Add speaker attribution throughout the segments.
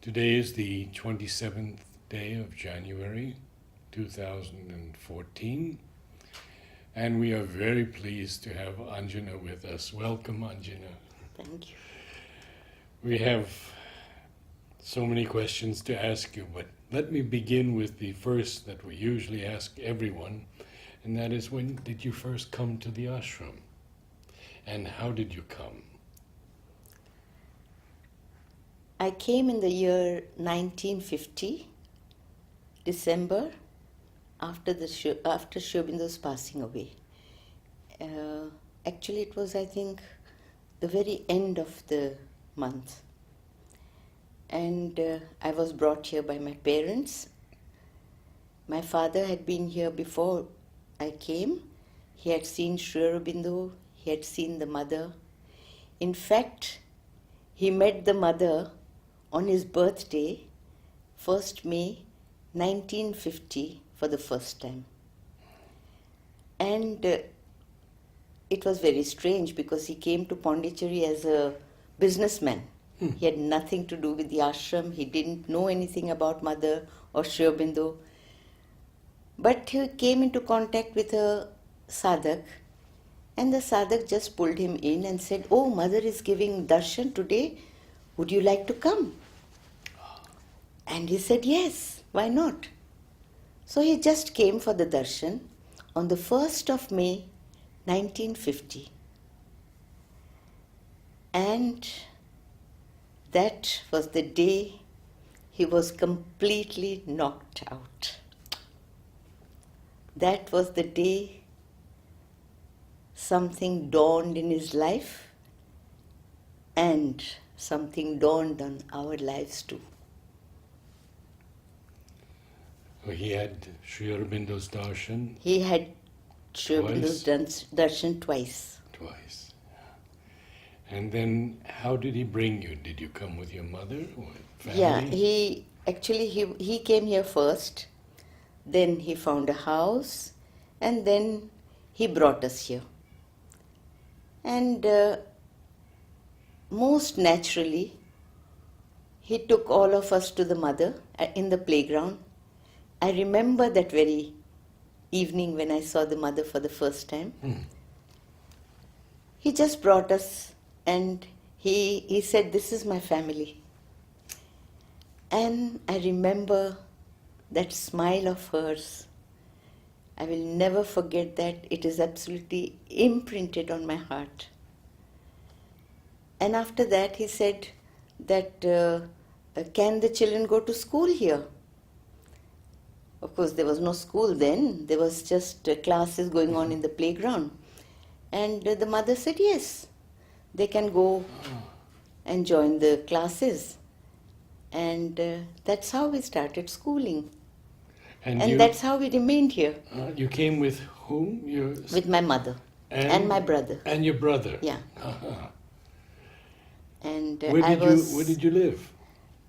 Speaker 1: Today is the 27th day of January 2014, and we are very pleased to have Anjana with us. Welcome, Anjana.
Speaker 2: Thank you.
Speaker 1: We have so many questions to ask you, but let me begin with the first that we usually ask everyone, and that is, when did you first come to the ashram? And how did you come?
Speaker 2: I came in the year 1950, December, after Sri Aurobindo's passing away. Actually, it was, I think, the very end of the month. And I was brought here by my parents. My father had been here before I came. He had seen Sri Aurobindo, he had seen the mother. In fact, he met the mother on his birthday, 1st May 1950, for the first time. And it was very strange because he came to Pondicherry as a businessman. He had nothing to do with the ashram. He didn't know anything about Mother or Sri Aurobindo. But he came into contact with a sadhak, and the sadhak just pulled him in and said, "Oh, Mother is giving darshan today. Would you like to come?" And he said, "Yes, why not?" So he just came for the darshan on the 1st of May 1950. And that was the day he was completely knocked out. That was the day something dawned in his life, and something dawned on our lives too.
Speaker 1: He had Sri Aurobindo's darshan
Speaker 2: He had Sri Aurobindo's darshan twice.
Speaker 1: twice. And then how did he bring you? Did you come with your mother or family?
Speaker 2: Yeah, he came here first, then he found a house, and then he brought us here. And most naturally, he took all of us to the mother in the playground. I remember that very evening when I saw the mother for the first time. He just brought us, and he said, "This is my family." And I remember that smile of hers. I will never forget that. It is absolutely imprinted on my heart. And after that, he said that, can the children go to school here? Of course, there was no school then. There was just classes going on in the playground. And the mother said, yes, they can go and join the classes. And that's how we started schooling. And that's how we remained here.
Speaker 1: You came with whom?
Speaker 2: With my mother and my brother.
Speaker 1: And your brother?
Speaker 2: Yeah. And
Speaker 1: where did you live?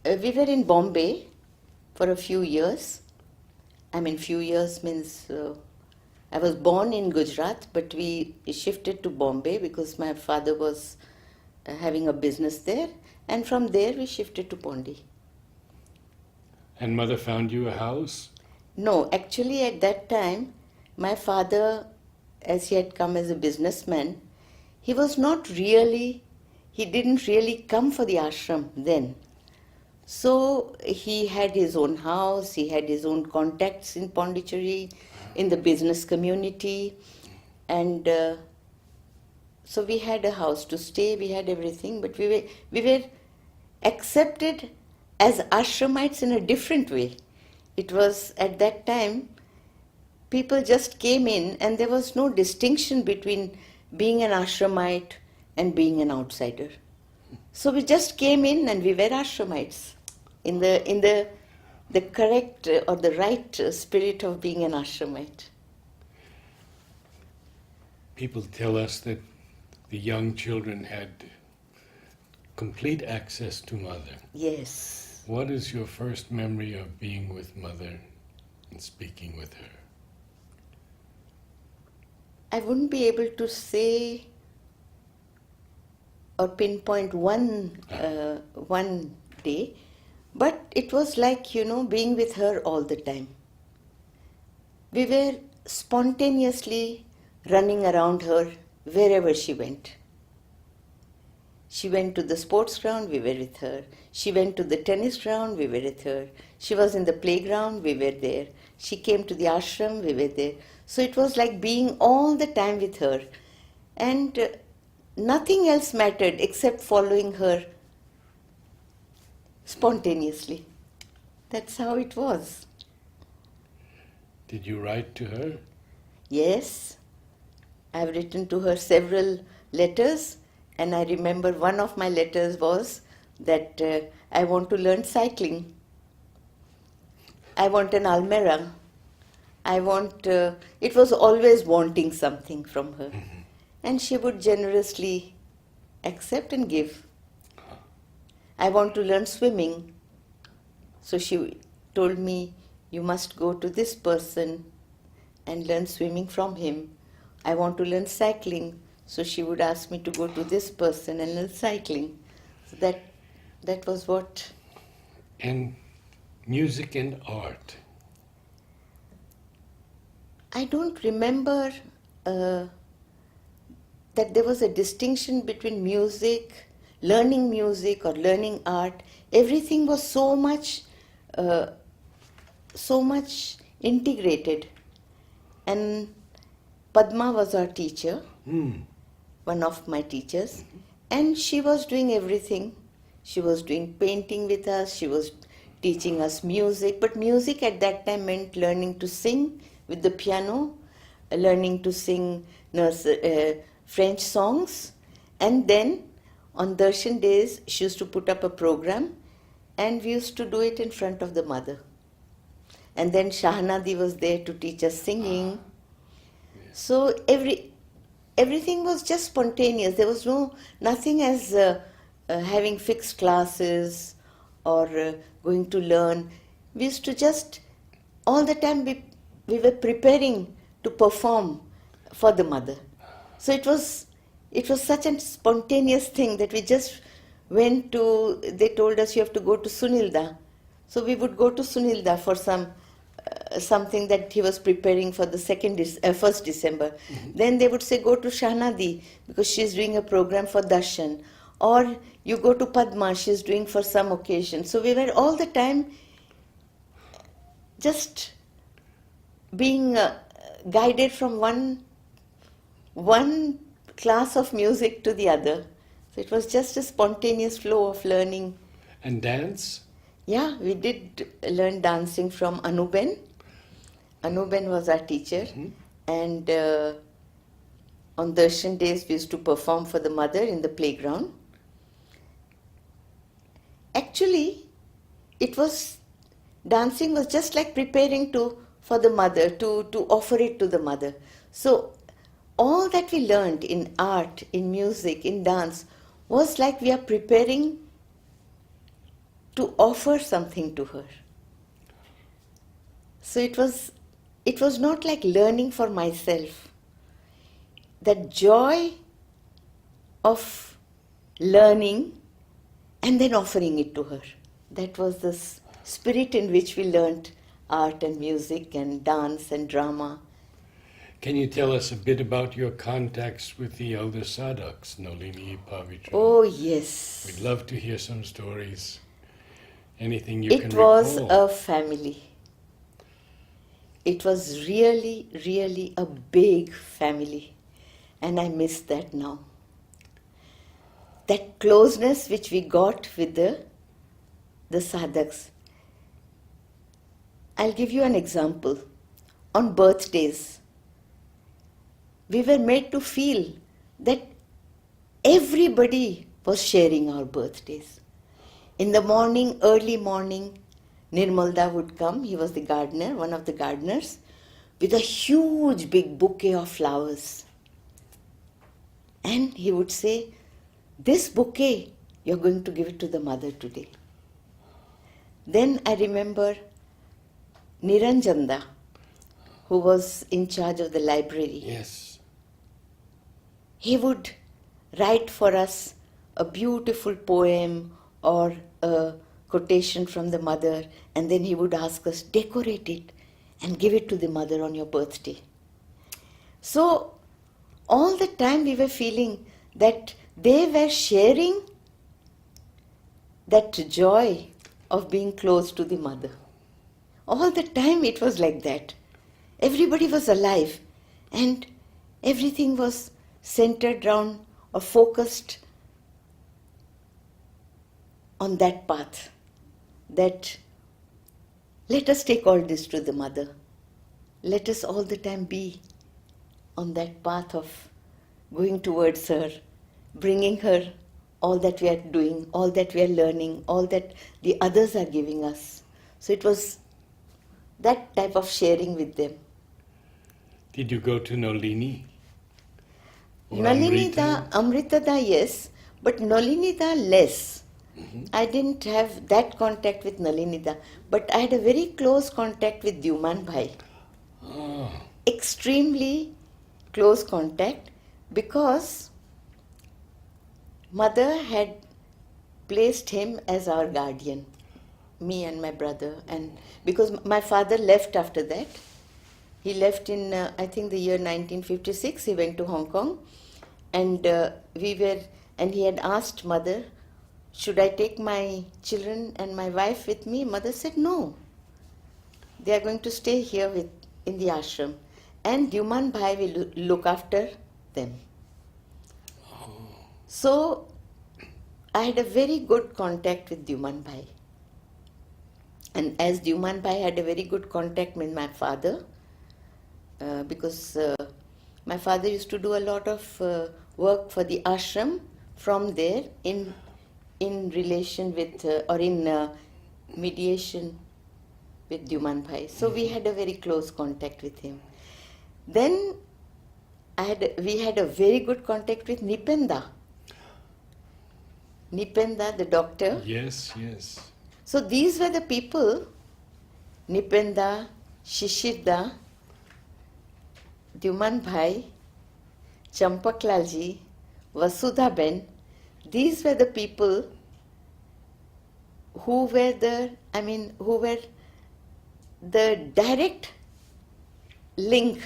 Speaker 2: We were in Bombay for a few years. I mean, few years means I was born in Gujarat, but we shifted to Bombay because my father was having a business there. And from there we shifted to Pondi.
Speaker 1: And Mother found you a house?
Speaker 2: No, actually at that time, my father, as he had come as a businessman, he didn't really come for the ashram then. So he had his own house, he had his own contacts in Pondicherry, in the business community, and so we had a house to stay, we had everything, but we were accepted as ashramites in a different way. It was, at that time, people just came in and there was no distinction between being an ashramite and being an outsider. So we just came in and we were ashramites in the correct or the right spirit of being an ashramite.
Speaker 1: People tell us that the young children had complete access to Mother.
Speaker 2: Yes.
Speaker 1: What is your first memory of being with Mother and speaking with her?
Speaker 2: I wouldn't be able to say or pinpoint one day, But it was like, being with her all the time. We were spontaneously running around her wherever she went. She went to the sports ground, we were with her. She went to the tennis ground, we were with her. She was in the playground, we were there. She came to the ashram, we were there. So it was like being all the time with her. And nothing else mattered except following her spontaneously. That's how it was.
Speaker 1: Did you write to her?
Speaker 2: Yes, I've written to her several letters, and I remember one of my letters was that I want to learn cycling. I want an Almera. It was always wanting something from her. And she would generously accept and give. I want to learn swimming. So she told me, you must go to this person and learn swimming from him. I want to learn cycling. So she would ask me to go to this person and learn cycling. So that was what.
Speaker 1: And music and art.
Speaker 2: I don't remember that there was a distinction between learning music or learning art. Everything was so much integrated. And Padma was our teacher, one of my teachers, and she was doing everything. She was doing painting with us, she was teaching us music, but music at that time meant learning to sing with the piano, learning to sing French songs, and then on Darshan days she used to put up a program and we used to do it in front of the mother. And then Shahnadi was there to teach us singing. So everything was just spontaneous. There was nothing as having fixed classes or going to learn. We used to just, all the time we were preparing to perform for the mother. So it was such a spontaneous thing that we just went to, they told us you have to go to Sunilda. So we would go to Sunilda for something that he was preparing for the 1st December. Then they would say go to Shahnadi because she's doing a program for Darshan. Or you go to Padma, she's doing for some occasion. So we were all the time just being guided from one class of music to the other. So it was just a spontaneous flow of learning.
Speaker 1: And dance?
Speaker 2: Yeah, we did learn dancing from Anuben. Anuben was our teacher. And on Darshan days we used to perform for the mother in the playground. Actually, dancing was just like preparing for the mother, to offer it to the mother. So all that we learned in art, in music, in dance was like we are preparing to offer something to her. So it was not like learning for myself. That joy of learning and then offering it to her. That was the spirit in which we learnt art and music and dance and drama.
Speaker 1: Can you tell us a bit about your contacts with the elder sadhaks, Nolini, Pavitra?
Speaker 2: Oh, yes.
Speaker 1: We'd love to hear some stories. Anything you can
Speaker 2: It was
Speaker 1: recall.
Speaker 2: a family. It was really, really a big family. And I miss that now. That closeness which we got with the sadhaks. I'll give you an example. On birthdays, we were made to feel that everybody was sharing our birthdays. In the morning, early morning, Nirmalda would come, he was the gardener, one of the gardeners, with a huge big bouquet of flowers. And he would say, this bouquet, you're going to give it to the mother today. Then I remember Niranjanda, who was in charge of the library.
Speaker 1: Yes.
Speaker 2: He would write for us a beautiful poem or a quotation from the mother, and then he would ask us, decorate it and give it to the mother on your birthday. So all the time we were feeling that they were sharing that joy of being close to the mother. All the time it was like that. Everybody was alive and everything was centered around or focused on that path, that let us take all this to the mother. Let us all the time be on that path of going towards her, bringing her all that we are doing, all that we are learning, all that the others are giving us. So it was that type of sharing with them.
Speaker 1: Did you go to Nolini? Or
Speaker 2: Nalinida, Amritada, yes, but Nalinida less. I didn't have that contact with Nalinida, but I had a very close contact with Dyuman Bhai.
Speaker 1: Oh,
Speaker 2: Extremely close contact, because mother had placed him as our guardian, me and my brother, and because my father left after that. He left in I think the year 1956. He went to Hong Kong, and he had asked mother, should I take my children and my wife with me? Mother said no. They are going to stay here in the ashram, and Dyuman Bhai will look after them. So I had a very good contact with Dyuman Bhai. And as Dyuman Bhai had a very good contact with my father, because my father used to do a lot of work for the ashram from there in relation with or in mediation with Dyuman Bhai. So we had a very close contact with him. Then we had a very good contact with Nipenda. Nipenda, the doctor.
Speaker 1: yes, yes.
Speaker 2: So these were the people, Nipenda, Shishirda, Dyuman Bhai, Champaklalji, Vasudha Ben. These were the people who were the direct link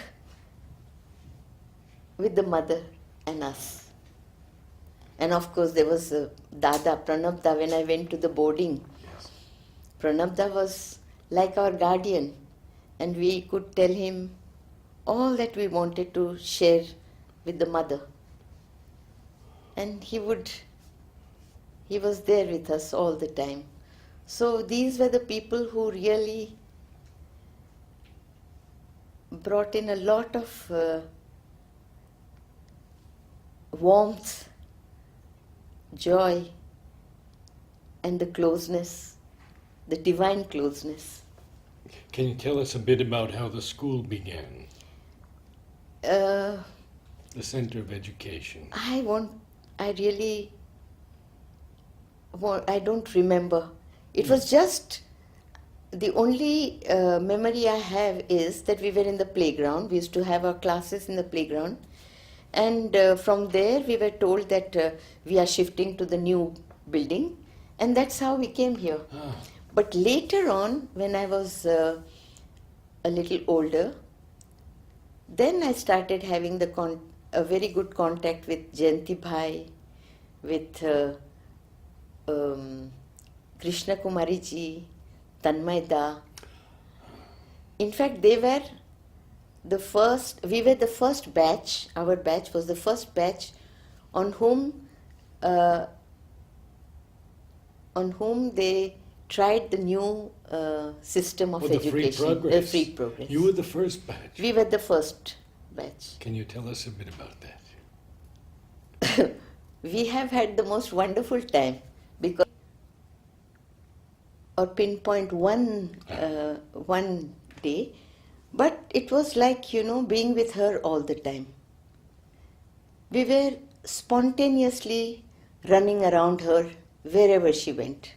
Speaker 2: with the mother and us. And of course there was Dada, Pranabda, when I went to the boarding.
Speaker 1: Yes.
Speaker 2: Pranabda was like our guardian, and we could tell him all that we wanted to share with the mother. And he was there with us all the time. So these were the people who really brought in a lot of warmth, joy, and the closeness, the divine closeness.
Speaker 1: Can you tell us a bit about how the school began?
Speaker 2: Uh,
Speaker 1: The Center of Education.
Speaker 2: I don't remember. It was just, the only memory I have is that we were in the playground. We used to have our classes in the playground. And from there we were told that we are shifting to the new building. And that's how we came here.
Speaker 1: Ah,
Speaker 2: But later on, when I was a little older, then I started having a very good contact with Jayanti Bhai, with Krishna Kumari ji, Tanmay Da. In fact, we were the first batch, our batch was the first batch on whom they tried the new system of
Speaker 1: the
Speaker 2: education.
Speaker 1: free progress.
Speaker 2: The free progress.
Speaker 1: You were the first batch.
Speaker 2: We were the first batch.
Speaker 1: Can you tell us a bit about that?
Speaker 2: We have had the most wonderful time, because or pinpoint one day, but it was like, being with her all the time. We were spontaneously running around her wherever she went.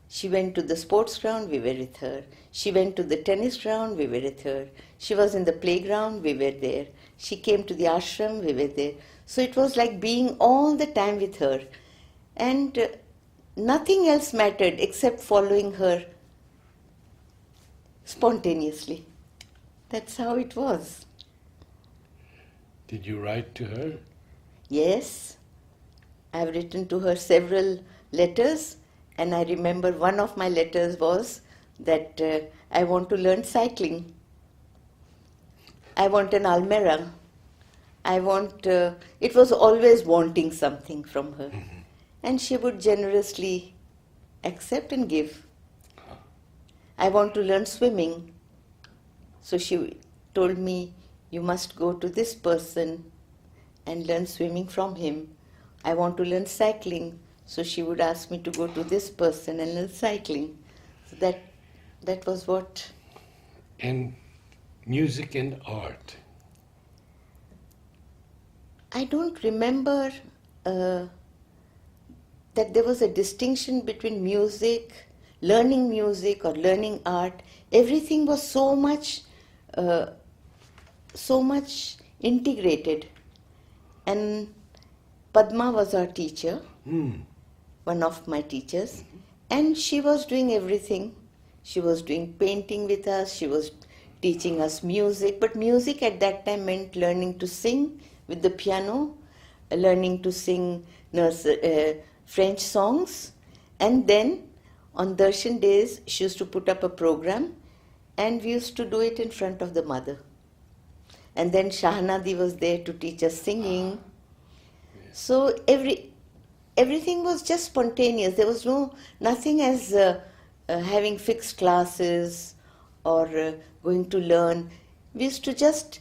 Speaker 2: She went to the sports ground, we were with her. She went to the tennis ground, we were with her. She was in the playground, we were there. She came to the ashram, we were there. So it was like being all the time with her. And nothing else mattered except following her spontaneously. That's how it was.
Speaker 1: Did you write to her?
Speaker 2: Yes, I've written to her several letters, and I remember one of my letters was that I want to learn cycling. I want an Almera. It was always wanting something from her. And she would generously accept and give. I want to learn swimming. So she told me, you must go to this person and learn swimming from him. I want to learn cycling. So she would ask me to go to this person and learn cycling. So that was what.
Speaker 1: And music and art.
Speaker 2: I don't remember that there was a distinction between music, learning music or learning art. Everything was so much integrated. And Padma was our teacher, one of my teachers, and she was doing everything. She was doing painting with us, she was teaching us music, but music at that time meant learning to sing with the piano, learning to sing French songs, and then on Darshan days she used to put up a program and we used to do it in front of the mother. And then Shahnadi was there to teach us singing. So everything was just spontaneous. There was nothing as having fixed classes or going to learn. We used to just,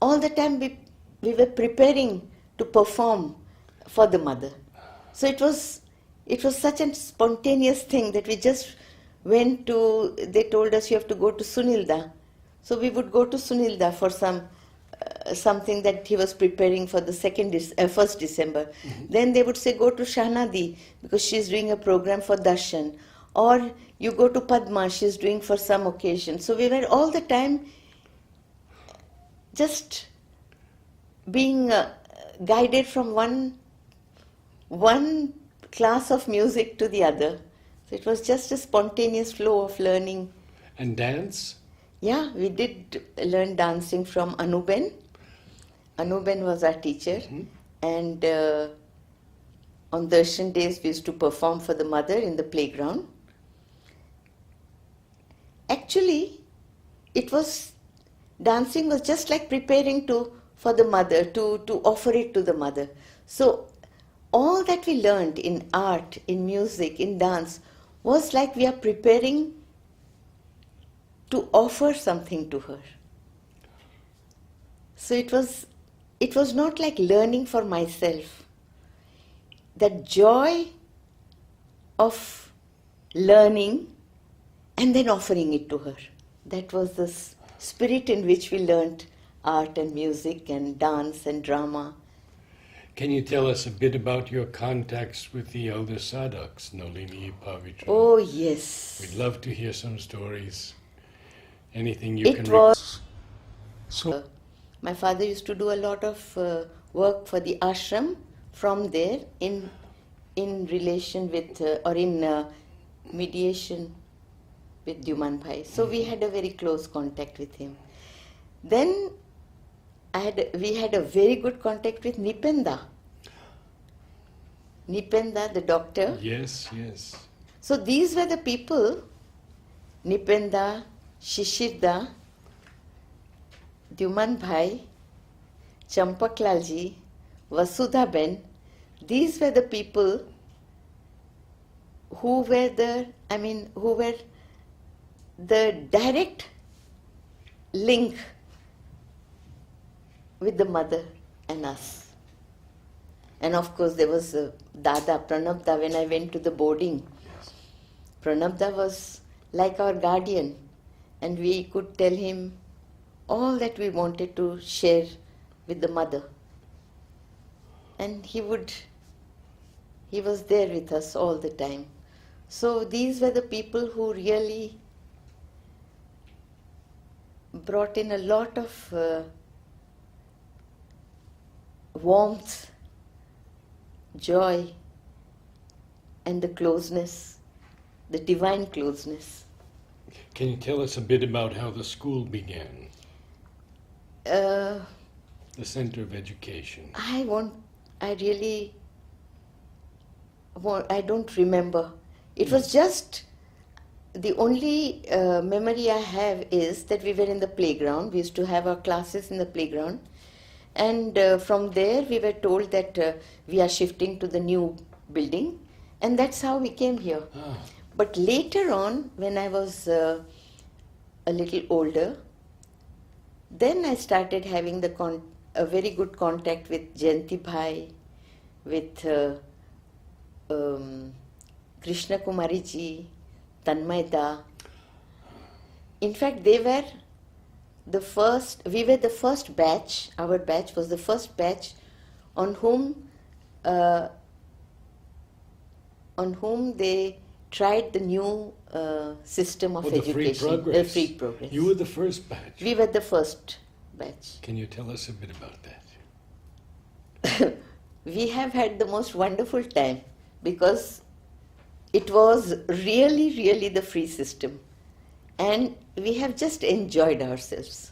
Speaker 2: all the time we were preparing to perform for the mother. So it was such a spontaneous thing that we just went to, they told us you have to go to Sunilda. So we would go to Sunilda for something that he was preparing for the 1st December. Then they would say go to Shahnadi because she's doing a program for Darshan. Or you go to Padma, she's doing for some occasion. So we were all the time just being guided from one class of music to the other. So it was just a spontaneous flow of learning.
Speaker 1: And dance?
Speaker 2: Yeah, we did learn dancing from Anuben. Anuben was our teacher. And on Darshan days we used to perform for the mother in the playground. Actually, dancing was just like preparing for the mother, to offer it to the mother. So all that we learned in art, in music, in dance was like we are preparing to offer something to her. So it was not like learning for myself. That joy of learning and then offering it to her. That was the spirit in which we learned art and music and dance and drama.
Speaker 1: Can you tell us a bit about your contacts with the elder sadhaks, Nolini, Pavitra?
Speaker 2: Oh, yes.
Speaker 1: We'd love to hear some stories. Anything you can...
Speaker 2: My father used to do a lot of work for the ashram from there in relation with, or in mediation with Dyuman Bhai. So we had a very close contact with him. Then we had a very good contact with Nipenda. Nipenda, the doctor.
Speaker 1: Yes, yes.
Speaker 2: So these were the people, Nipenda, Shishirda, Dyuman Bhai, Champak Lalji, Vasudha Ben. These were the people who were the direct link with the mother and us. And of course there was Dada, Pranabda, when I went to the boarding.
Speaker 1: Yes.
Speaker 2: Pranabda was like our guardian and we could tell him all that we wanted to share with the mother. And he was there with us all the time. So these were the people who really brought in a lot of warmth, joy, and the closeness, the divine closeness.
Speaker 1: Can you tell us a bit about how the school began?
Speaker 2: Uh,
Speaker 1: The Center of Education.
Speaker 2: I really I don't remember. It was just, the only memory I have is that we were in the playground. We used to have our classes in the playground. And from there we were told that we are shifting to the new building. And that's how we came here.
Speaker 1: Ah,
Speaker 2: But later on, when I was a little older, then I started having a very good contact with Jayanti Bhai, with Krishna Kumari ji, Tanmay Da. In fact, we were the first batch, our batch was the first batch on whom they tried the new system of
Speaker 1: the
Speaker 2: education.
Speaker 1: free progress.
Speaker 2: The free progress.
Speaker 1: You were the first batch.
Speaker 2: We were the first batch.
Speaker 1: Can you tell us a bit about that?
Speaker 2: We have had the most wonderful time because it was really, really the free system. And we have just enjoyed ourselves.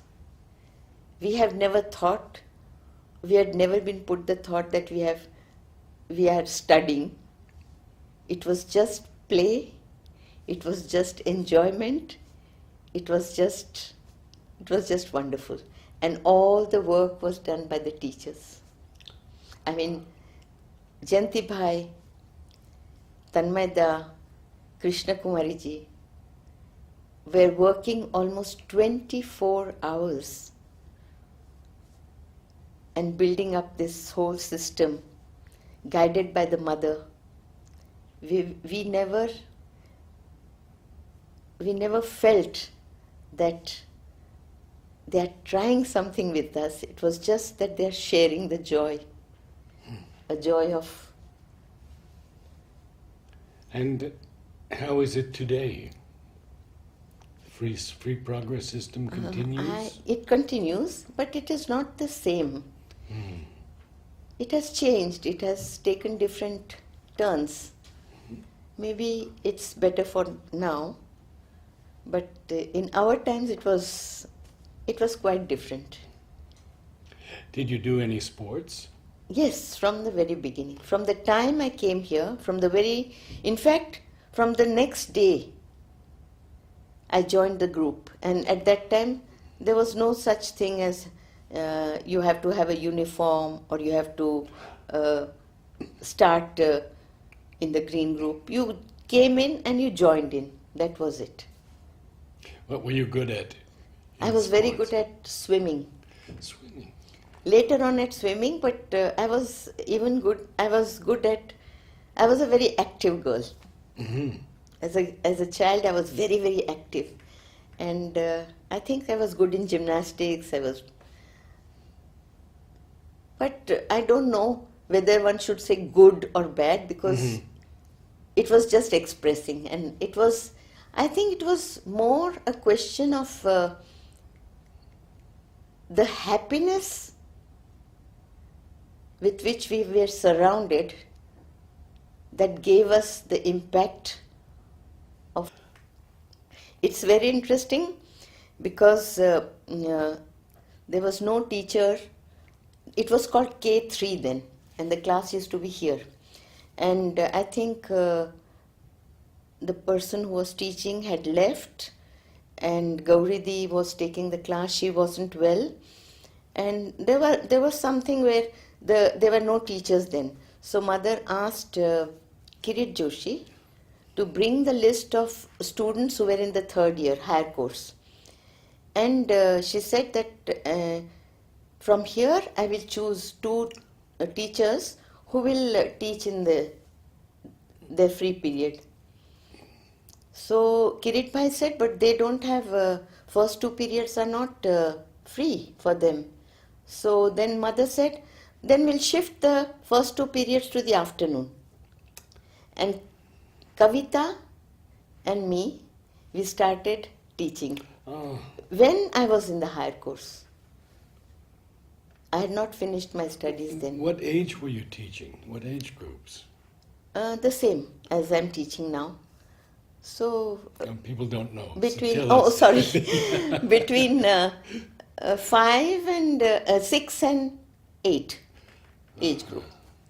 Speaker 2: We have never thought, we had never been put the thought that we are studying. It was just play, it was just enjoyment, it was just wonderful. And all the work was done by the teachers. I mean, Jayanti Bhai, Tanmay Da, Krishna Kumari ji were working almost 24 hours and building up this whole system, guided by the mother. We never felt that they are trying something with us. It was just that they are sharing the joy, a joy of.
Speaker 1: And how is it today? Free progress system continues?
Speaker 2: It continues, but it is not the same. It has changed. It has taken different turns. Maybe it's better for now, but in our times it was quite different.
Speaker 1: Did you do any sports?
Speaker 2: Yes, from the very beginning. From the time I came here, in fact, from the next day, I joined the group. And at that time, there was no such thing as you have to have a uniform or you have to start in the green group. You came in and you joined in. That was it.
Speaker 1: What were you good at?
Speaker 2: I was very good at swimming.
Speaker 1: Swimming.
Speaker 2: Later on at swimming, but I was a very active girl.
Speaker 1: Mm-hmm.
Speaker 2: As a child, I was very, very active. And I think I was good in gymnastics. But I don't know whether one should say good or bad, because it was just expressing. And I think it was more a question of the happiness with which we were surrounded that gave us the impact of. It's very interesting because there was no teacher. It was called K3 then, and the class used to be here. And I think the person who was teaching had left, and Gauridi was taking the class. She wasn't well, and there was something where there were no teachers then. So mother asked Kirit Joshi to bring the list of students who were in the third year, higher course. And she said that from here I will choose two teachers who will teach in their free period. So Kirit Bhai said, but they don't have, first two periods are not free for them. So then mother said, then we'll shift the first two periods to the afternoon. And Kavita and me, we started teaching.
Speaker 1: Oh.
Speaker 2: When I was in the higher course. I had not finished my studies then.
Speaker 1: What age were you teaching? What age groups?
Speaker 2: The same as I'm teaching now. So
Speaker 1: People don't know. So
Speaker 2: between
Speaker 1: tell
Speaker 2: oh
Speaker 1: us.
Speaker 2: sorry, between 6 and 8 age group.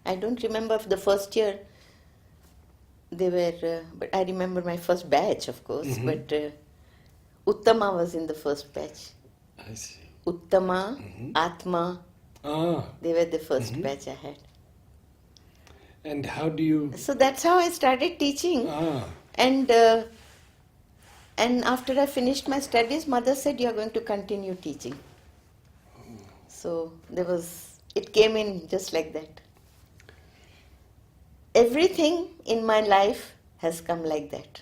Speaker 2: I don't remember if the first year they were, but I remember my first batch, of course.
Speaker 1: Mhm.
Speaker 2: But Uttama was in the first batch.
Speaker 1: I see.
Speaker 2: Uttama,
Speaker 1: Mhm.
Speaker 2: Atma,
Speaker 1: Ah.
Speaker 2: they were the first
Speaker 1: Mhm.
Speaker 2: batch I had.
Speaker 1: And how do you?
Speaker 2: So that's how I started teaching.
Speaker 1: Ah.
Speaker 2: And after I finished my studies, mother said, "You are going to continue teaching." So it came in just like that. Everything in my life has come like that.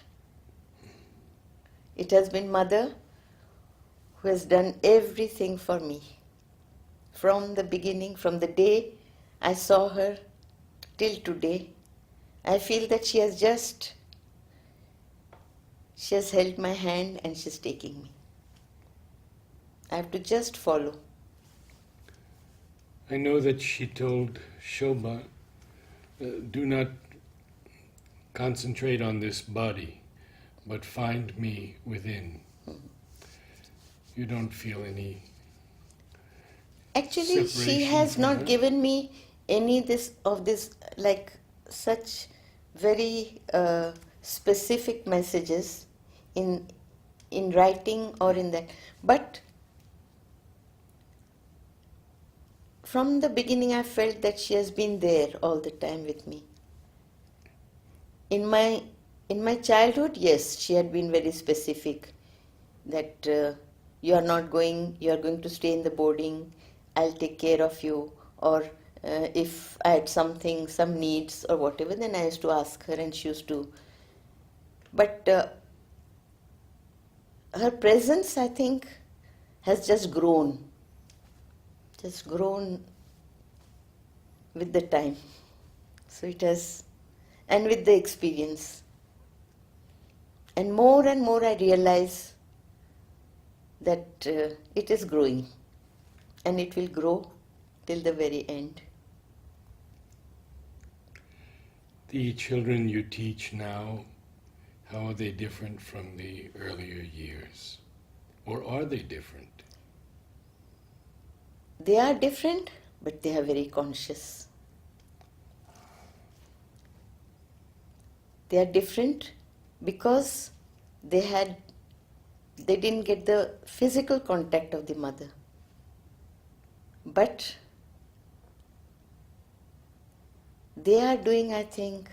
Speaker 2: It has been mother who has done everything for me. From the beginning, from the day I saw her till today, I feel that she has held my hand and she's taking me. I have to just follow.
Speaker 1: I know that she told Shobha, do not concentrate on this body, but find me within. You don't feel any
Speaker 2: Actually, she
Speaker 1: separation
Speaker 2: has
Speaker 1: from
Speaker 2: not
Speaker 1: her?
Speaker 2: given me any of this like such very specific messages in writing or in that. But from the beginning, I felt that she has been there all the time with me. In my childhood, yes, she had been very specific that you are going to stay in the boarding, I'll take care of you, or if I had some needs or whatever, then I used to ask her and she used to. But her presence, I think, has just grown with the time. So it has, and with the experience. And more I realize that it is growing and it will grow till the very end.
Speaker 1: The children you teach now, how are they different from the earlier years? Or are they different?
Speaker 2: They are different, but they are very conscious. They are different because they didn't get the physical contact of the mother. But they are doing, I think,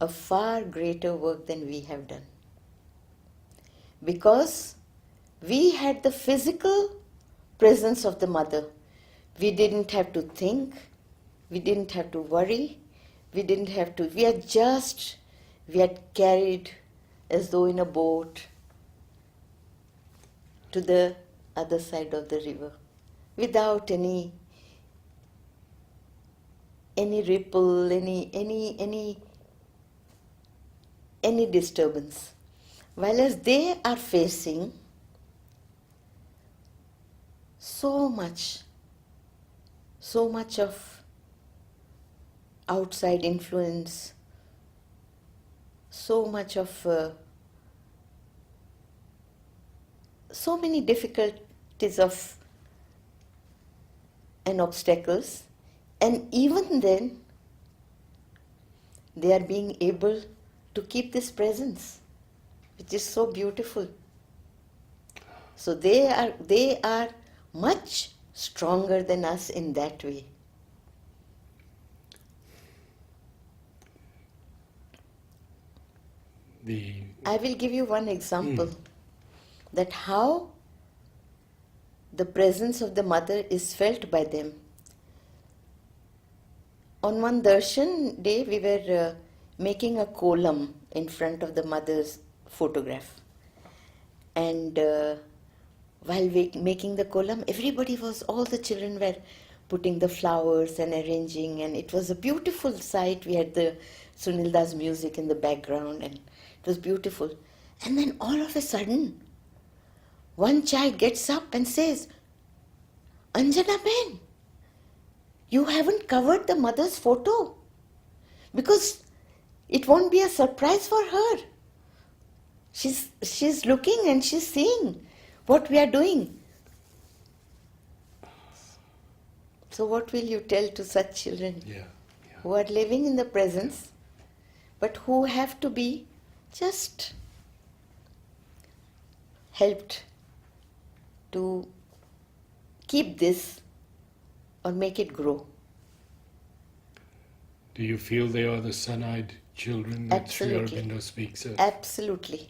Speaker 2: a far greater work than we have done. Because we had the physical presence of the mother. We didn't have to think, we didn't have to worry, we had carried as though in a boat to the other side of the river without any ripple, any disturbance. While as they are facing so much of outside influence, so much of so many difficulties of and obstacles, and even then they are being able to keep this presence, which is so beautiful. So they are much stronger than us in that way. I will give you one example that how the presence of the mother is felt by them. On one darshan day, we were making a kolam in front of the mother's photograph. And while making the kolam, all the children were putting the flowers and arranging, and it was a beautiful sight. We had the Sunilda's music in the background, and it was beautiful. And then all of a sudden, one child gets up and says, "Anjana Ben, you haven't covered the mother's photo." Because it won't be a surprise for her. She's looking and she's seeing what we are doing. So what will you tell to such children who are living in the presence, but who have to be just helped to keep this or make it grow?
Speaker 1: Do you feel they are the sun-eyed children that Sri
Speaker 2: Absolutely.
Speaker 1: Aurobindo speaks of?
Speaker 2: Absolutely.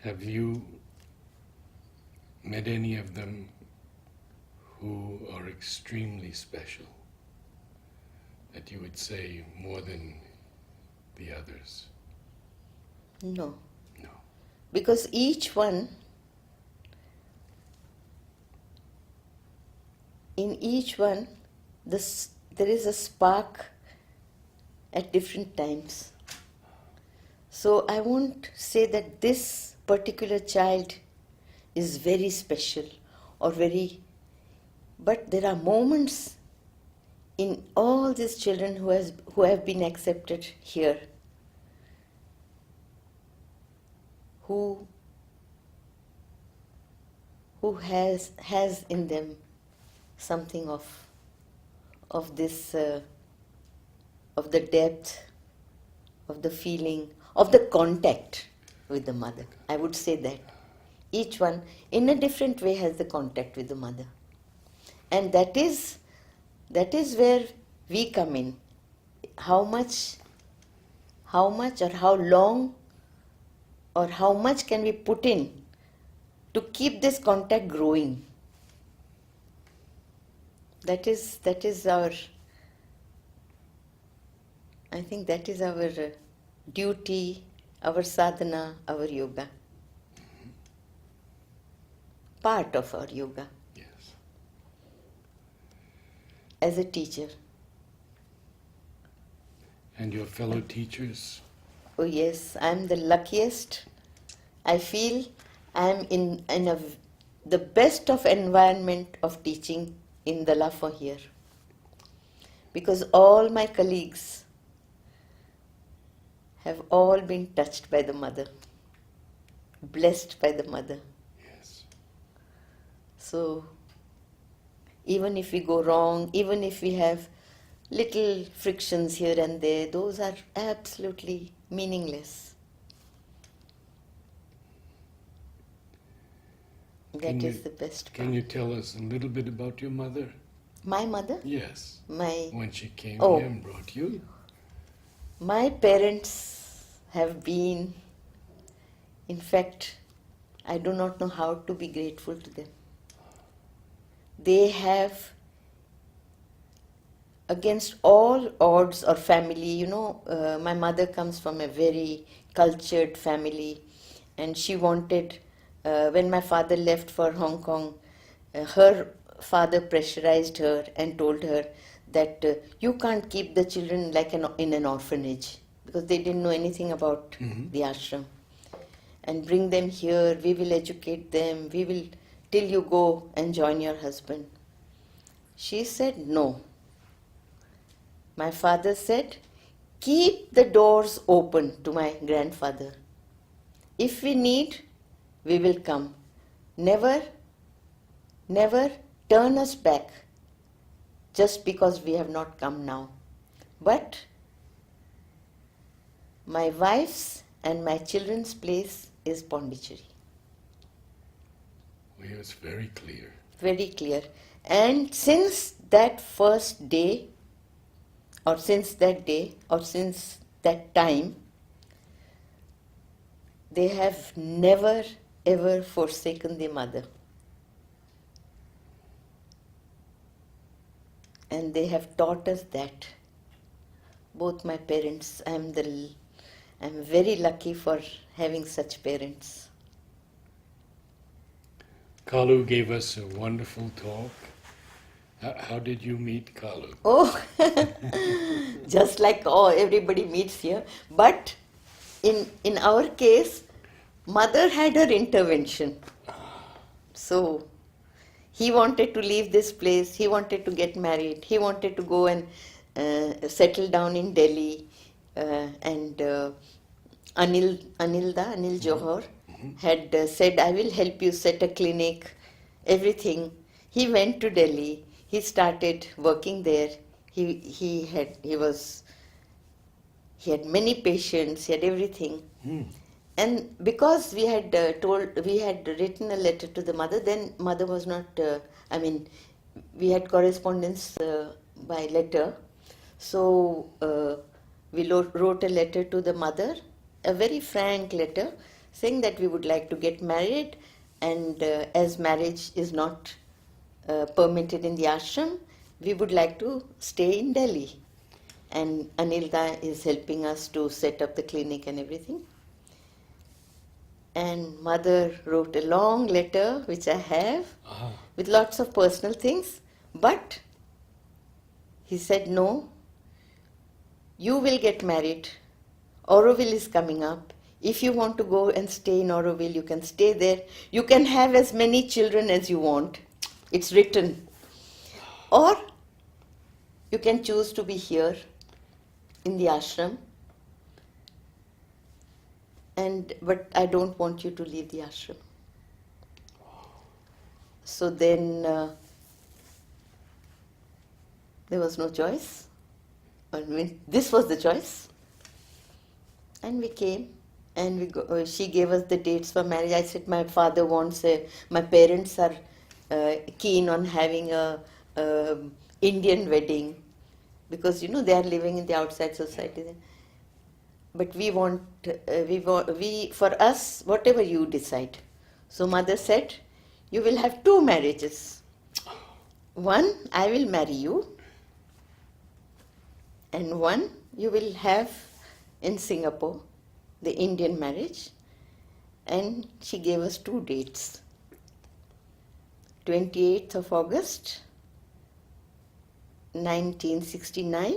Speaker 1: Have you met any of them who are extremely special, that you would say more than the others?
Speaker 2: No.
Speaker 1: No.
Speaker 2: Because each one, in each one, there is a spark at different times. So I won't say that this particular child is very special or very, but there are moments in all these children who have been accepted here, who has in them something of this of the depth, of the feeling, of the contact with the mother. I would say that each one in a different way has the contact with the mother, and that is where we come in. How much or how long or how much can we put in to keep this contact growing? That is our, I think that is our duty, our sadhana, our yoga. Part of our yoga.
Speaker 1: Yes.
Speaker 2: As a teacher.
Speaker 1: And your fellow teachers?
Speaker 2: Oh yes, I'm the luckiest. I feel I'm in the best of environment of teaching in the Lafa here. Because all my colleagues have all been touched by the mother, blessed by the mother.
Speaker 1: Yes.
Speaker 2: So even if we go wrong, even if we have little frictions here and there, those are absolutely meaningless. That is the best part.
Speaker 1: Can you tell us a little bit about your mother?
Speaker 2: My mother?
Speaker 1: Yes.
Speaker 2: My
Speaker 1: When she came
Speaker 2: Oh.
Speaker 1: here and brought you?
Speaker 2: My parents have been, in fact, I do not know how to be grateful to them. They have, against all odds or family, my mother comes from a very cultured family, and she wanted, when my father left for Hong Kong, her father pressurized her and told her that you can't keep the children like in an orphanage, because they didn't know anything about the ashram, and bring them here, we will educate them, we will, till you go and join your husband. She said no. My father said, keep the doors open to my grandfather. If we need, we will come. Never turn us back just because we have not come now. But my wife's and my children's place is Pondicherry.
Speaker 1: Well, it was very clear.
Speaker 2: Very clear. And since that first day, or since that time, they have never ever forsaken their mother. And they have taught us that. Both my parents, I'm very lucky for having such parents.
Speaker 1: Kalu gave us a wonderful talk How did you meet Kalu?
Speaker 2: Oh, just like everybody meets here. But in our case, mother had her intervention. So he wanted to leave this place. He wanted to get married. He wanted to go and settle down in Delhi. And Anil Johar had said, "I will help you set a clinic, everything." He went to Delhi. He started working there. He had many patients. He had everything. And because we had written a letter to the mother, then mother was not, we had correspondence by letter. So we wrote a letter to the mother, a very frank letter, saying that we would like to get married, and as marriage is not permitted in the ashram, we would like to stay in Delhi. And Anilda is helping us to set up the clinic and everything. And mother wrote a long letter, which I have, with lots of personal things. But he said, no, you will get married. Auroville is coming up. If you want to go and stay in Auroville, you can stay there. You can have as many children as you want. It's written. Or you can choose to be here in the ashram. But I don't want you to leave the ashram. So then there was no choice. This was the choice. And we came, and she gave us the dates for marriage. I said, my father wants my parents are keen on having a Indian wedding, because they are living in the outside society. But for us, whatever you decide. So mother said, you will have 2 marriages. One, I will marry you, and one you will have in Singapore, the Indian marriage. And she gave us 2 dates. 28th of August, 1969,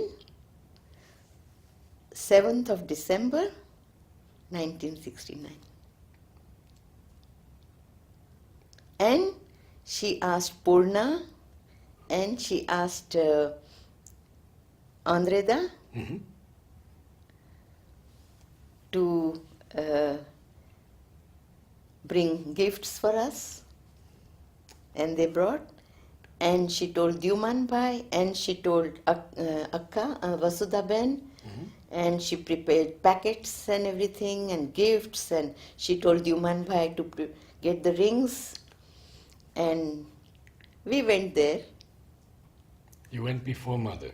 Speaker 2: 7th of December, 1969. And she asked Purna, and she asked Andreda to bring gifts for us. And they brought. And she told Dyuman Bhai, and she told Akka, Vasudha Ben, and she prepared packets and everything and gifts, and she told Dyuman Bhai to get the rings. And we went there.
Speaker 1: You went before mother?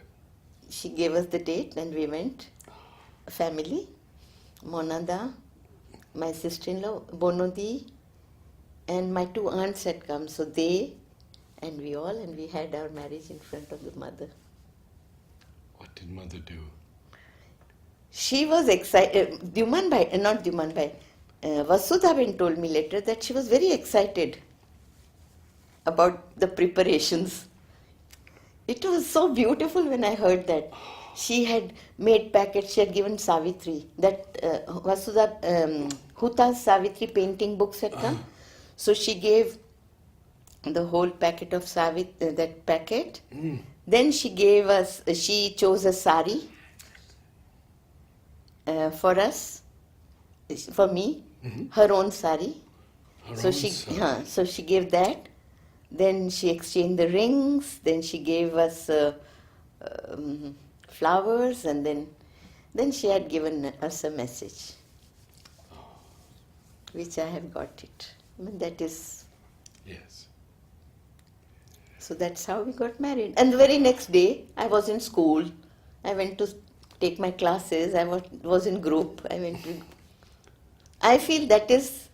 Speaker 2: She gave us the date and we went. Family, Monada, my sister-in-law, Bonodi, and my 2 aunts had come. So they and we had our marriage in front of the mother.
Speaker 1: What did mother do?
Speaker 2: She was excited. Vasudha Ben told me later that she was very excited about the preparations. It was so beautiful when I heard that. She had made packets, she had given Savitri. That Vasudha, Huta's Savitri painting books had come. So she gave the whole packet of that packet. Then she gave us, she chose a sari for us, for me, her own sari. So she gave that. Then she exchanged the rings. Then she gave us flowers, and then she had given us a message, which I have got it. That is.
Speaker 1: Yes.
Speaker 2: So that's how we got married. And the very next day, I was in school. I went to take my classes. I was in group. I feel that is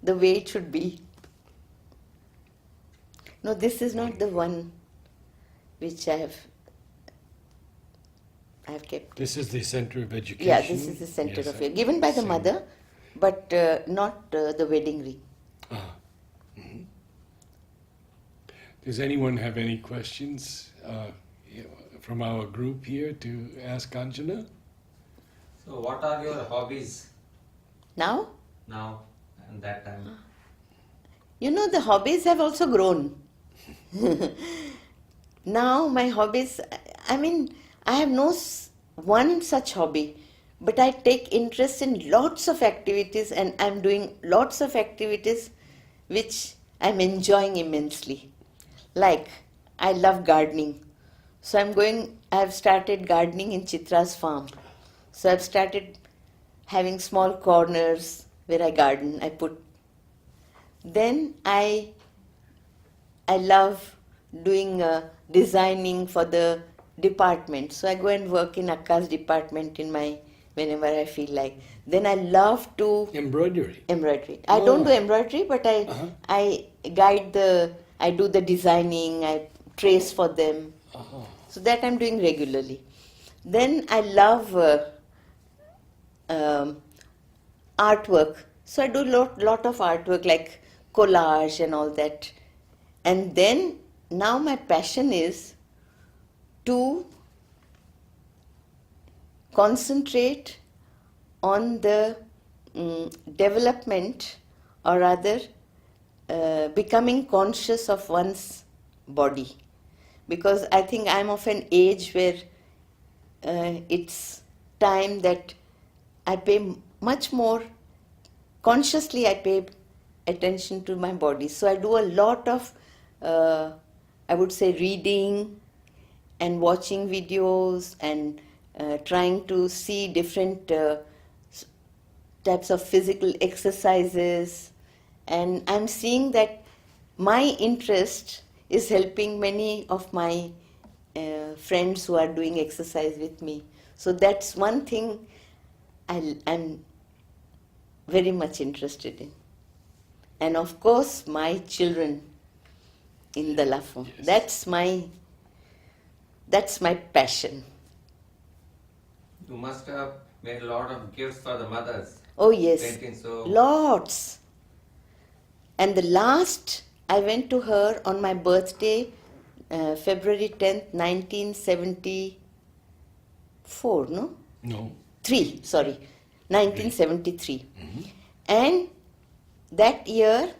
Speaker 2: the way it should be. No, this is not the one which I have kept.
Speaker 1: This is the center of education?
Speaker 2: Yeah, this is the center of it. Given by the mother, but not the wedding ring.
Speaker 1: Does anyone have any questions from our group here to ask Anjana?
Speaker 3: So, what are your hobbies
Speaker 2: Now,
Speaker 3: now and that time?
Speaker 2: you know, the hobbies have also grown. Now, my hobbies, I mean, I have no one such hobby, but I take interest in lots of activities and I'm doing lots of activities which I'm enjoying immensely. Like, I love gardening. So I've started gardening in Chitra's farm. So I've started having small corners where I garden. Then I love doing designing for the department. So I go and work in Akka's department whenever I feel like. Then I love to
Speaker 1: Embroidery.
Speaker 2: embroidery. I don't do embroidery, but
Speaker 1: Uh-huh.
Speaker 2: I I do the designing, I trace for them. So that I'm doing regularly. Then I love um, artwork. So I do lot of artwork like collage and all that. And then now my passion is to concentrate on the development, or rather becoming conscious of one's body, because I think I'm of an age where it's time that I pay much more consciously, I pay attention to my body. So I do a lot of I would say reading and watching videos and trying to see different types of physical exercises, and I'm seeing that my interest is helping many of my friends who are doing exercise with me. So that's one thing I'm very much interested in. And of course, my children in the Lafon.
Speaker 1: Yes.
Speaker 2: That's my passion.
Speaker 3: You must have made a lot of gifts for the mothers.
Speaker 2: Oh yes,
Speaker 3: Painting so.
Speaker 2: lots. And the last, I went to her on my birthday, February 10th, 1974, no?
Speaker 1: No.
Speaker 2: 1973.
Speaker 1: Mm-hmm.
Speaker 2: And that year,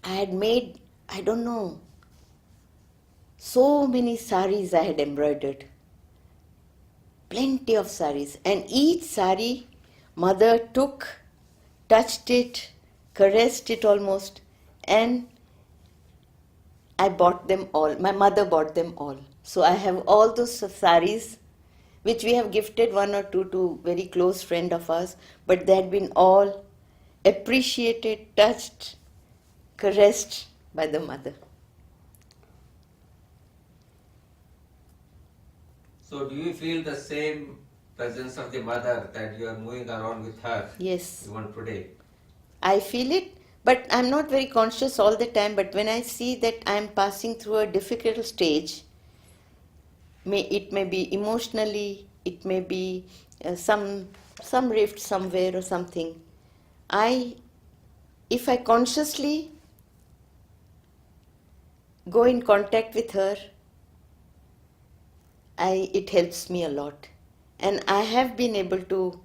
Speaker 2: I had made, I don't know, so many saris I had embroidered. Plenty of saris. And each sari, mother took, touched it, caressed it almost, and I bought them all. My mother bought them all. So I have all those saris which we have gifted one or two to very close friend of ours, but they had been all appreciated, touched, caressed by the mother.
Speaker 3: So, do you feel the same presence of the mother that you are moving around with her
Speaker 2: Yes,
Speaker 3: even today?
Speaker 2: I feel it, but I'm not very conscious all the time. But when I see that I'm passing through a difficult stage, it may be emotionally, it may be some rift somewhere or something. If I consciously go in contact with her, it helps me a lot, and I have been able to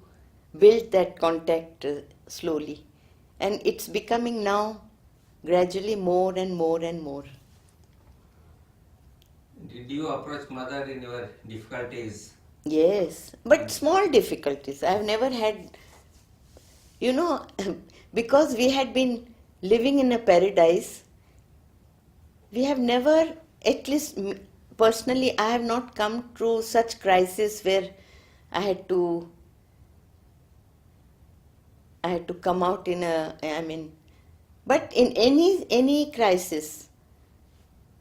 Speaker 2: build that contact slowly, and it's becoming now gradually more and more and more.
Speaker 3: Did you approach mother in your difficulties?
Speaker 2: Yes, but small difficulties. I've never had, you know, because we had been living in a paradise, we have never, at least personally, I have not come through such crisis where I had to come out in but in any crisis,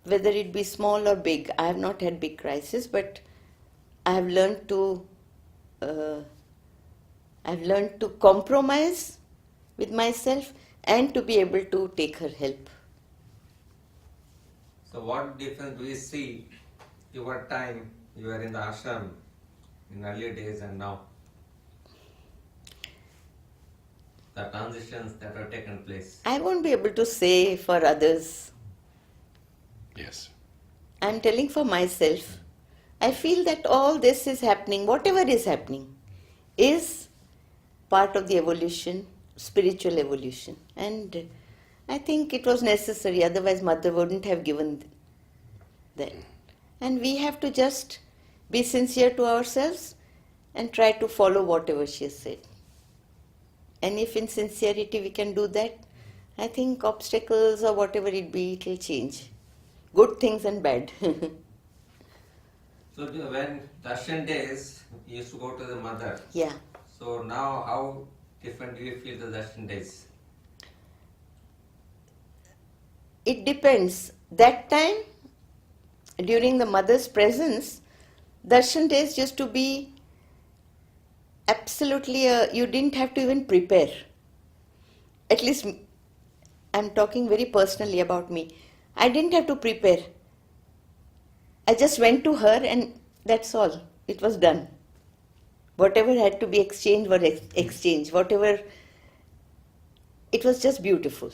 Speaker 2: whether it be small or big, I have not had big crisis, but I have learned to compromise with myself and to be able to take her help.
Speaker 3: So, what difference do you see your time you were in the ashram in earlier days and now? The transitions that have taken place.
Speaker 2: I won't be able to say for others.
Speaker 1: Yes.
Speaker 2: I'm telling for myself. I feel that all this is happening, whatever is happening, is part of the evolution, spiritual evolution. And I think it was necessary, otherwise, Mother wouldn't have given that. And we have to just be sincere to ourselves and try to follow whatever she has said. And if in sincerity we can do that, I think obstacles or whatever it be, it will change. Good things and bad.
Speaker 3: So when Darshan days, you used to go to the mother.
Speaker 2: Yeah.
Speaker 3: So now how different do you feel the Darshan days?
Speaker 2: It depends. That time, during the mother's presence, darshan days used to be absolutely, you didn't have to even prepare. At least, I'm talking very personally about me. I didn't have to prepare. I just went to her and that's all. It was done. Whatever had to be exchanged was exchanged. Whatever, it was just beautiful.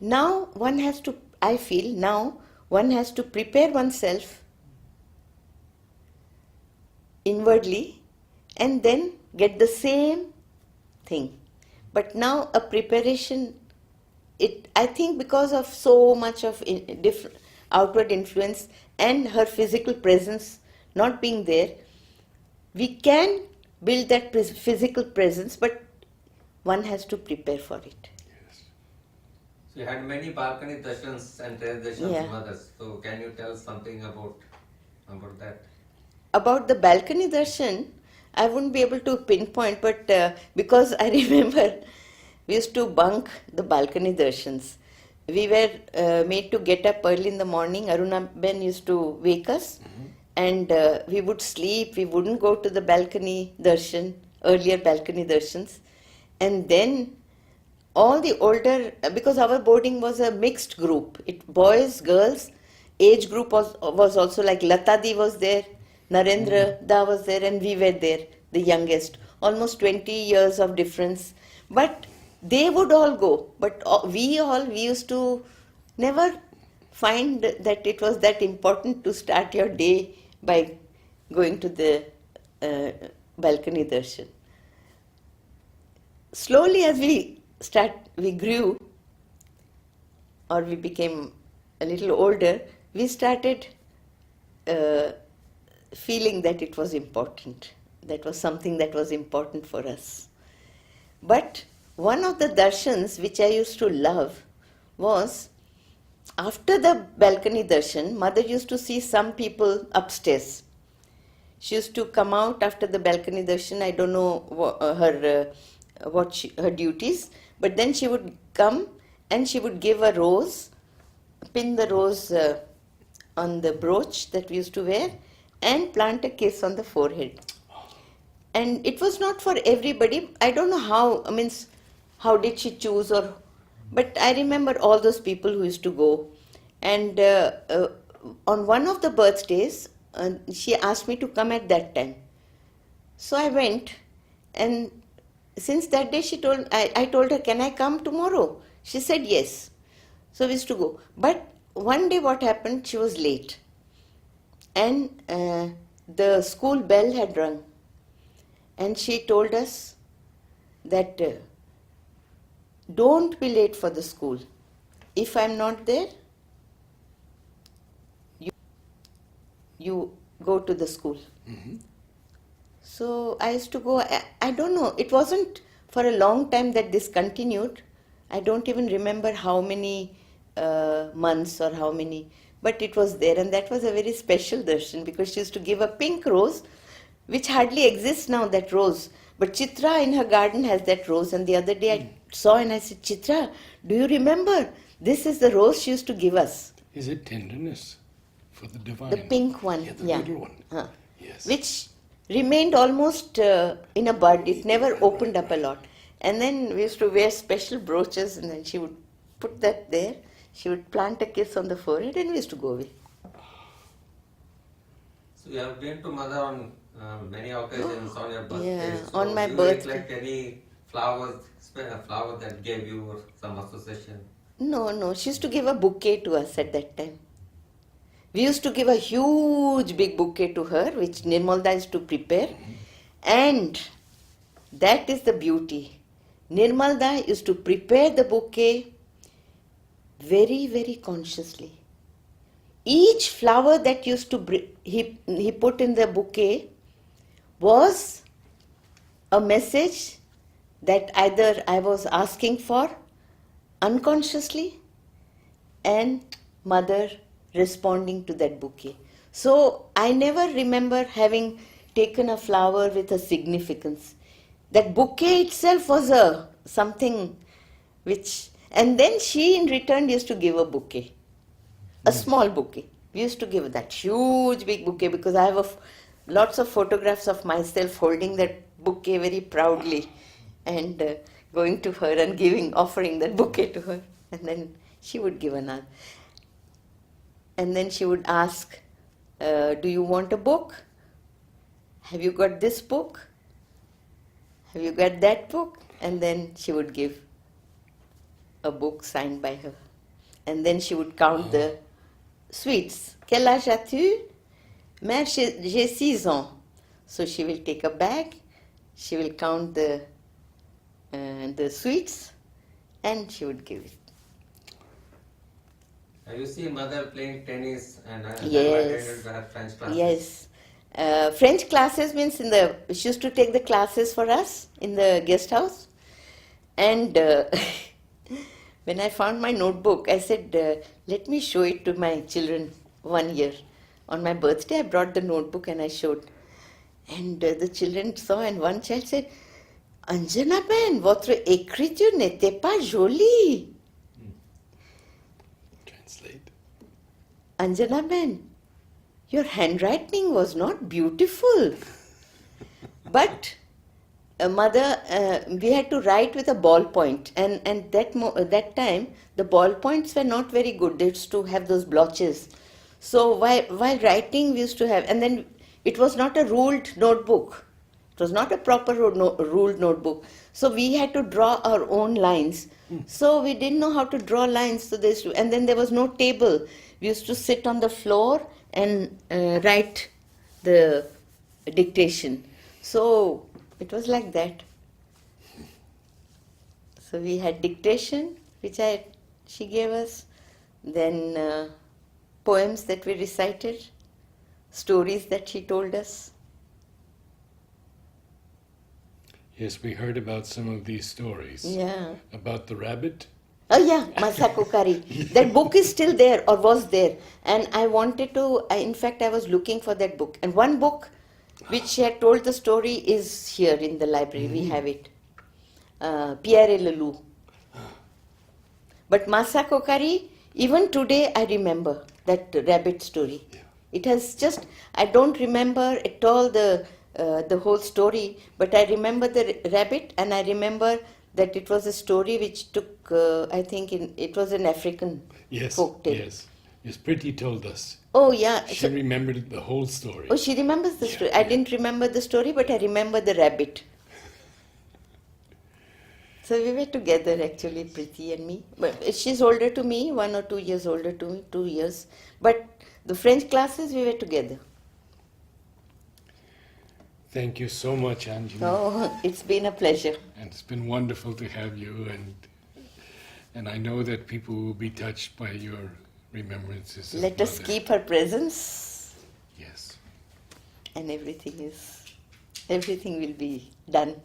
Speaker 2: Now one has to, I feel, now one has to prepare oneself inwardly and then get the same thing. But now a preparation, I think because of so much of outward influence and her physical presence not being there, we can build that physical presence, but one has to prepare for it.
Speaker 3: So you had many balcony darshans and terrace darshans
Speaker 2: Yeah.
Speaker 3: with mothers. So can you tell something about that?
Speaker 2: About the balcony darshan, I wouldn't be able to pinpoint, but because I remember we used to bunk the balcony darshans. We were made to get up early in the morning. Aruna Ben used to wake us, and we would sleep. We wouldn't go to the balcony darshan, earlier balcony darshans. And then all the older, because our boarding was a mixed group, boys, girls, age group was also like Latadi was there, Narendra Da was there, and we were there, the youngest, almost 20 years of difference. But they would all go, but we used to never find that it was that important to start your day by going to the balcony darshan. Slowly as we grew, or we became a little older, we started feeling that it was important. That was something that was important for us. But one of the darshans which I used to love was, after the balcony darshan, Mother used to see some people upstairs. She used to come out after the balcony darshan. I don't know her duties, but then she would come and she would give a rose, pin the rose on the brooch that we used to wear, and plant a kiss on the forehead. And it was not for everybody. I don't know how did she choose, but I remember all those people who used to go. And on one of the birthdays, she asked me to come at that time. So I went, and since that day I told her, can I come tomorrow? She said yes. So we used to go. But one day what happened, she was late. And the school bell had rung. And she told us that don't be late for the school. If I'm not there, you go to the school.
Speaker 1: Mm-hmm.
Speaker 2: So I used to go. I don't know. It wasn't for a long time that this continued. I don't even remember how many months or how many, but it was there, and that was a very special darshan because she used to give a pink rose, which hardly exists now, that rose. But Chitra in her garden has that rose, and the other day I saw and I said, Chitra, do you remember? This is the rose she used to give us.
Speaker 1: Is it tenderness for the divine?
Speaker 2: The pink one,
Speaker 1: Yeah, the
Speaker 2: yeah.
Speaker 1: little one. Yes.
Speaker 2: Which remained almost in a bud. It never opened up a lot. And then we used to wear special brooches, and then she would put that there. She would plant a kiss on the forehead, and we used to go away.
Speaker 3: So you have been to mother on many occasions on your birthday.
Speaker 2: Yeah,
Speaker 3: so
Speaker 2: on my
Speaker 3: do you
Speaker 2: birthday.
Speaker 3: recollect any flower that gave you or some association?
Speaker 2: No, she used to give a bouquet to us at that time. We used to give a huge big bouquet to her, which Nirmalda used to prepare. And that is the beauty. Nirmalda used to prepare the bouquet very, very consciously. Each flower that used to he put in the bouquet was a message that either I was asking for unconsciously and mother responding to that bouquet. So I never remember having taken a flower with a significance. That bouquet itself was a something which, and then she in return used to give a bouquet, a small bouquet. We used to give that huge big bouquet because I have lots of photographs of myself holding that bouquet very proudly and going to her and offering that bouquet to her, and then she would give another. And then she would ask, do you want a book? Have you got this book? Have you got that book? And then she would give a book signed by her. And then she would count the sweets. Quel âge as-tu? Mère, j'ai 6 ans. So she will take a bag, she will count the sweets, and she would give it.
Speaker 3: You see mother playing tennis and
Speaker 2: Yes.
Speaker 3: attended her French classes.
Speaker 2: Yes. French classes means she used to take the classes for us in the guest house. And when I found my notebook, I said, let me show it to my children one year. On my birthday, I brought the notebook and I showed. And the children saw, and one child said, Anjana ben, votre écriture n'était pas jolie.
Speaker 1: Translate.
Speaker 2: Anjana ben, your handwriting was not beautiful. But mother, we had to write with a ballpoint, and that time the ballpoints were not very good. They used to have those blotches. So while writing, we used to have, and then it was not a ruled notebook. It was not a proper ruled notebook. So we had to draw our own lines. So we didn't know how to draw lines. So and then there was no table. We used to sit on the floor and write the dictation. So it was like that. So we had dictation, which she gave us, then poems that we recited, stories that she told us.
Speaker 1: Yes, we heard about some of these stories.
Speaker 2: Yeah.
Speaker 1: About the rabbit.
Speaker 2: Oh yeah, Masako Kari. That book is still there, or was there. And I wanted to, in fact I was looking for that book. And one book which she had told the story is here in the library. We have it. Pierre et le Loup. But Masako Kari, even today I remember that rabbit story.
Speaker 1: Yeah.
Speaker 2: It has just, I don't remember at all the whole story, but I remember the rabbit, and I remember that it was a story which took, I think it was an African folk tale.
Speaker 1: Yes, Pretty told us.
Speaker 2: Oh yeah.
Speaker 1: She remembered the whole story.
Speaker 2: Oh, she remembers the story. I didn't remember the story, but I remember the rabbit. So we were together actually, Priti and me. But she's older to me, 1 or 2 years older to me, 2 years. But the French classes, we were together.
Speaker 1: Thank you so much, Anjana.
Speaker 2: Oh, it's been a pleasure.
Speaker 1: And it's been wonderful to have you, and I know that people will be touched by your remembrances.
Speaker 2: Let us keep her presence.
Speaker 1: Yes.
Speaker 2: And everything will be done.